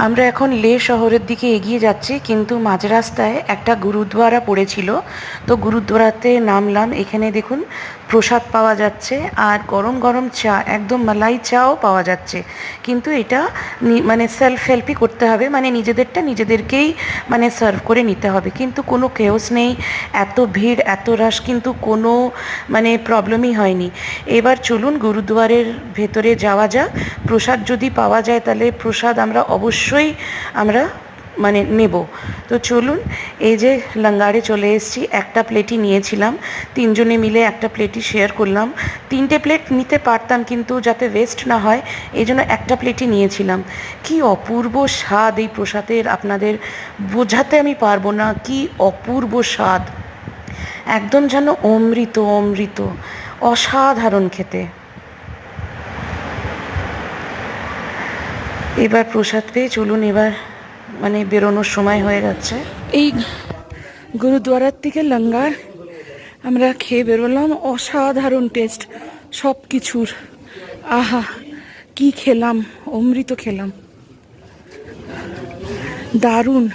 আমরা এখন লে শহরের দিকে এগিয়ে যাচ্ছি, কিন্তু মাঝ রাস্তায় একটা গুরুদ্বারা পড়েছিল। তো গুরুদ্বারাতে নামলাম। এখানে দেখুন প্রসাদ পাওয়া যাচ্ছে, আর গরম গরম চা, একদম মালাই চাও পাওয়া যাচ্ছে। কিন্তু এটা মানে সেলফ হেল্পই করতে হবে, মানে নিজেদেরটা নিজেদেরকেই মানে সার্ভ করে নিতে হবে। কিন্তু কোনো কেওস নেই, এত ভিড় এত রাশ, কিন্তু কোনো মানে প্রবলেমই হয়নি। এবার চলুন গুরুদুয়ারের ভেতরে যাওয়া যাক। প্রসাদ যদি পাওয়া যায় তাহলে প্রসাদ আমরা অবশ্যই আমরা মানে নেব। তো চলুন, এই যে লাঙ্গারে চলে এসেছি। একটা প্লেটই নিয়েছিলাম, তিনজনে মিলে একটা প্লেটই শেয়ার করলাম। তিনটে প্লেট নিতে পারতাম, কিন্তু যাতে ওয়েস্ট না হয় এই জন্য একটা প্লেটই নিয়েছিলাম। কি অপূর্ব স্বাদ এই প্রসাদের, আপনাদের বোঝাতে আমি পারবো না, কি অপূর্ব স্বাদ, একদম যেন অমৃত অমৃত, অসাধারণ খেতে। এবার প্রসাদ পেয়ে চলুন, এবার মানে বেরোনোর সময় হয়ে যাচ্ছে। এই গুরুদ্বারার থেকে লঙ্গার আমরা খেয়ে বেরোলাম। অসাধারণ টেস্ট সব কিছুর। আহা, কি খেলাম, অমৃত খেলাম, দারুণ।